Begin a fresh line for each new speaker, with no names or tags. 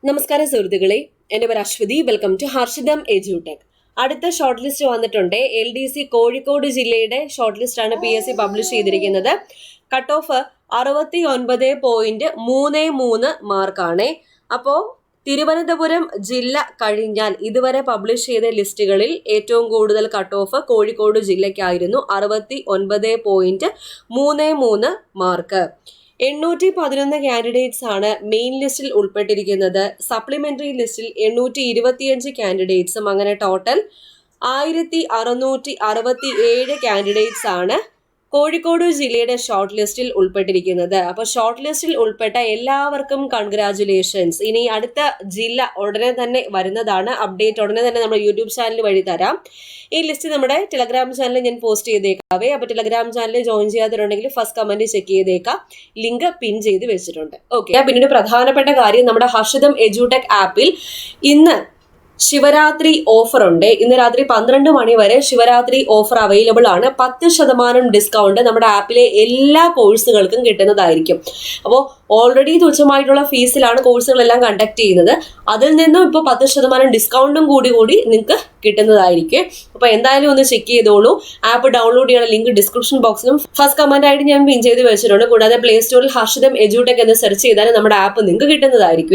നമസ്കാരം സുഹൃത്തുക്കളെ, എൻ്റെ പേര് അശ്വതി. വെൽക്കം ടു ഹർഷിതം എജ്യൂടെക്. അടുത്ത ഷോർട്ട് ലിസ്റ്റ് വന്നിട്ടുണ്ട്. LDC കോഴിക്കോട് ജില്ലയുടെ ഷോർട്ട് ലിസ്റ്റ് ആണ് PSC പബ്ലിഷ് ചെയ്തിരിക്കുന്നത്. കട്ട് ഓഫ് 69.33 മാർക്കാണ്. അപ്പോൾ തിരുവനന്തപുരം ജില്ല കഴിഞ്ഞാൽ ഇതുവരെ പബ്ലിഷ് ചെയ്ത ലിസ്റ്റുകളിൽ ഏറ്റവും കൂടുതൽ കട്ട് ഓഫ് കോഴിക്കോട് ജില്ലയ്ക്കായിരുന്നു. 69.33 മാർക്ക്. 811 കാൻഡിഡേറ്റ്സ് ആണ് മെയിൻ ലിസ്റ്റിൽ ഉൾപ്പെട്ടിരിക്കുന്നത്. സപ്ലിമെന്ററി ലിസ്റ്റിൽ 825 കാൻഡിഡേറ്റ്സും, അങ്ങനെ ടോട്ടൽ 1667 കാൻഡിഡേറ്റ്സ് ആണ് കോഴിക്കോട് ജില്ലയുടെ ഷോർട്ട് ലിസ്റ്റിൽ ഉൾപ്പെട്ടിരിക്കുന്നത്. അപ്പോൾ ഷോർട്ട് ലിസ്റ്റിൽ ഉൾപ്പെട്ട എല്ലാവർക്കും കൺഗ്രാജുലേഷൻസ്. ഇനി അടുത്ത ജില്ല ഉടനെ തന്നെ വരുന്നതാണ്. അപ്ഡേറ്റ് ഉടനെ തന്നെ നമ്മുടെ യൂട്യൂബ് ചാനൽ വഴി തരാം. ഈ ലിസ്റ്റ് നമ്മുടെ ടെലഗ്രാം ചാനലിൽ ഞാൻ പോസ്റ്റ് ചെയ്തേക്കാവേ. അപ്പോൾ ടെലഗ്രാം ചാനലിൽ ജോയിൻ ചെയ്യാത്തവരുണ്ടെങ്കിൽ ഫസ്റ്റ് കമന്റ് ചെക്ക് ചെയ്തേക്കാം. ലിങ്ക് പിൻ ചെയ്ത് വെച്ചിട്ടുണ്ട്. ഓക്കെ, പിന്നീട് പ്രധാനപ്പെട്ട കാര്യം, നമ്മുടെ ഹർഷിതം എജ്യൂടെക് ആപ്പിൽ ഇന്ന് ശിവരാത്രി ഓഫർ ഉണ്ട്. ഇന്ന് രാത്രി 12 മണി വരെ ശിവരാത്രി ഓഫർ അവൈലബിൾ ആണ്. 10% ഡിസ്കൗണ്ട് നമ്മുടെ ആപ്പിലെ എല്ലാ കോഴ്സുകൾക്കും കിട്ടുന്നതായിരിക്കും. അപ്പോൾ ഓൾറെഡി തുച്ഛമായിട്ടുള്ള ഫീസിലാണ് കോഴ്സുകളെല്ലാം കണ്ടക്ട് ചെയ്യുന്നത്. അതിൽ നിന്നും ഇപ്പോൾ 10% ഡിസ്കൗണ്ടും കൂടി നിങ്ങൾക്ക് കിട്ടുന്നതായിരിക്കും. അപ്പോൾ എന്തായാലും ഒന്ന് ചെക്ക് ചെയ്തോളൂ. ആപ്പ് ഡൗൺലോഡ് ചെയ്യാനുള്ള ലിങ്ക് ഡിസ്ക്രിപ്ഷൻ ബോക്സിലും ഫസ്റ്റ് കമന്റ് ആയിട്ട് ഞാൻ പിൻ ചെയ്ത് വെച്ചിട്ടുണ്ട്. കൂടാതെ പ്ലേ സ്റ്റോറിൽ ഹർഷിതം എജ്യൂടെക് എന്ന് സെർച്ച് ചെയ്താൽ നമ്മുടെ ആപ്പ് നിങ്ങൾക്ക് കിട്ടുന്നതായിരിക്കും.